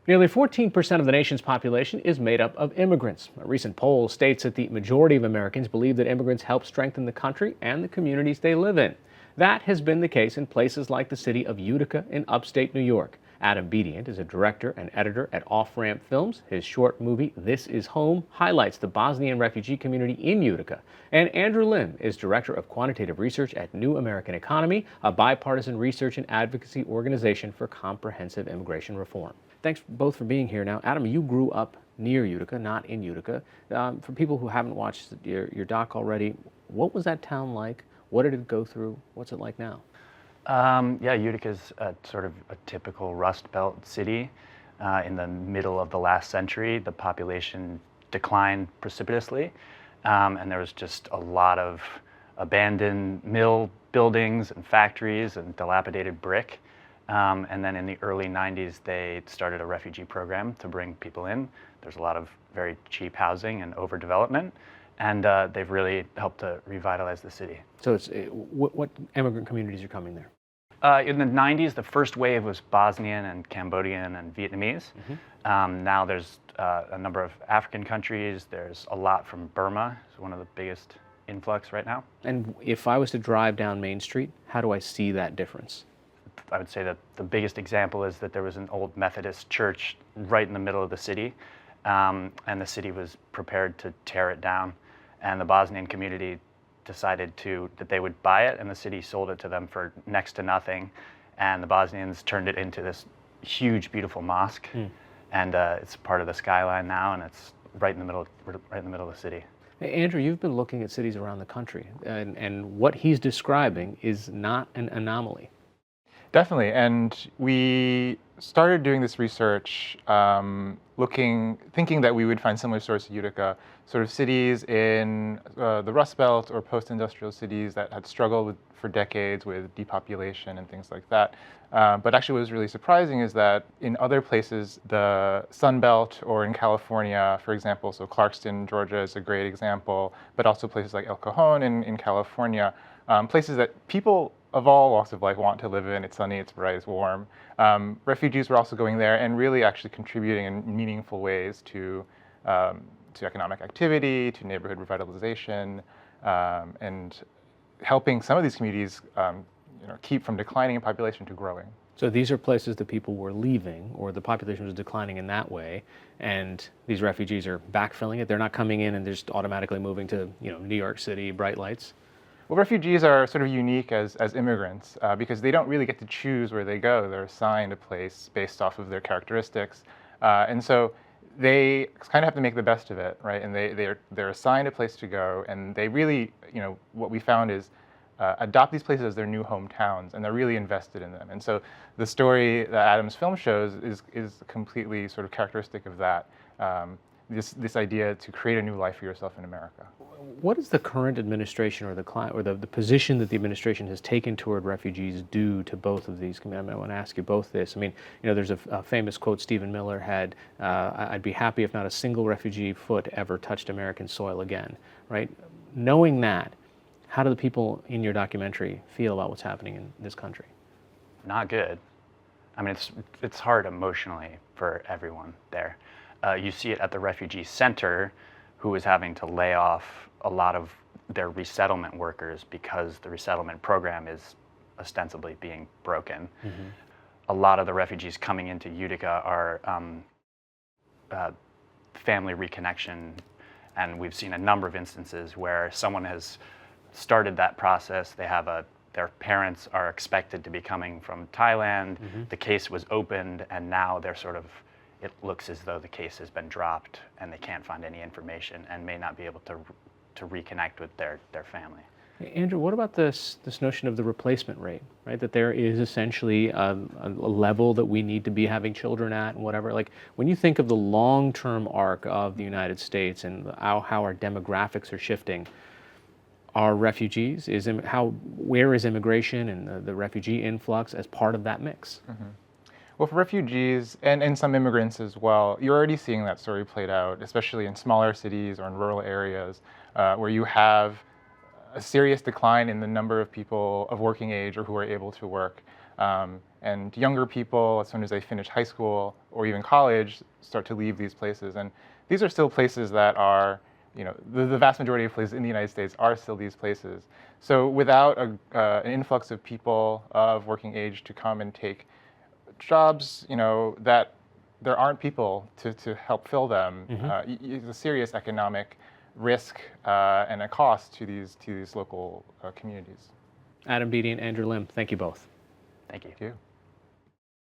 Nearly 14% of the nation's population is made up of immigrants. A recent poll states that the majority of Americans believe that immigrants help strengthen the country and the communities they live in. That has been the case in places like the city of Utica in upstate New York. Adam Bedient is a director and editor at Off Ramp Films. His short movie, This Is Home, highlights the Bosnian refugee community in Utica. And Andrew Lim is director of quantitative research at New American Economy, a bipartisan research and advocacy organization for comprehensive immigration reform. Thanks both for being here. Now, Adam, you grew up near Utica, not in Utica. For people who haven't watched your doc already, what was that town like? What did it go through? What's it like now? Yeah, Utica's a sort of a typical Rust Belt city. In the middle of the last century, the population declined precipitously, and there was just a lot of abandoned mill buildings and factories and dilapidated brick. And then in the early 90s, they started a refugee program to bring people in. There's a lot of very cheap housing and overdevelopment, and they've really helped to revitalize the city. So what immigrant communities are coming there? In the 90s, the first wave was Bosnian and Cambodian and Vietnamese. Now there's a number of African countries. There's a lot from Burma. It's one of the biggest influx right now. And if I was to drive down Main Street, how do I see that difference? I would say that the biggest example is that there was an old Methodist church right in the middle of the city, and the city was prepared to tear it down. And the Bosnian community decided that they would buy it, and the city sold it to them for next to nothing. And the Bosnians turned it into this huge, beautiful mosque, and it's part of the skyline now, and it's right in the middle of the city. Hey, Andrew, you've been looking at cities around the country, and what he's describing is not an anomaly. Definitely, and we started doing this research thinking that we would find similar stories to Utica, sort of cities in the Rust Belt or post-industrial cities that had struggled for decades with depopulation and things like that. But actually what was really surprising is that in other places, the Sun Belt or in California, for example, so Clarkston, Georgia is a great example, but also places like El Cajon in California, places that people of all walks of life want to live in. It's sunny, it's bright, it's warm. Refugees were also going there and really actually contributing in meaningful ways to economic activity, to neighborhood revitalization, and helping some of these communities keep from declining in population to growing. So these are places that people were leaving, or the population was declining in that way, and these refugees are backfilling it. They're not coming in and they're just automatically moving to New York City, bright lights. Well, refugees are sort of unique as immigrants because they don't really get to choose where they go. They're assigned a place based off of their characteristics, and so they kind of have to make the best of it, right? And they're assigned a place to go, and they really, what we found is adopt these places as their new hometowns, and they're really invested in them. And so the story that Adam's film shows is completely sort of characteristic of that. This idea to create a new life for yourself in America. What does the current administration or the position that the administration has taken toward refugees do to both of these? I want to ask you both this. I mean, there's a famous quote Stephen Miller had, I'd be happy if not a single refugee foot ever touched American soil again, right? Knowing that, how do the people in your documentary feel about what's happening in this country? Not good. I mean, it's hard emotionally for everyone there. You see it at the refugee center, who is having to lay off a lot of their resettlement workers because the resettlement program is ostensibly being broken. A lot of the refugees coming into Utica are family reconnection, and we've seen a number of instances where someone has started that process. They have their parents are expected to be coming from Thailand. The case was opened, and now they're it looks as though the case has been dropped and they can't find any information and may not be able to reconnect with their family. Andrew, what about this notion of the replacement rate, right? That there is essentially a level that we need to be having children at and whatever. Like, when you think of the long-term arc of the United States and how our demographics are shifting, are refugees, where is immigration and the refugee influx as part of that mix? Well, for refugees and some immigrants as well, you're already seeing that story played out, especially in smaller cities or in rural areas where you have a serious decline in the number of people of working age or who are able to work. and younger people, as soon as they finish high school or even college, start to leave these places. And these are still places that are, the vast majority of places in the United States are still these places. So without an influx of people of working age to come and take jobs, that there aren't people to help fill them, it's a serious economic risk and a cost to these local communities. Adam Bedient, Andrew Lim, thank you both. Thank you. Thank you.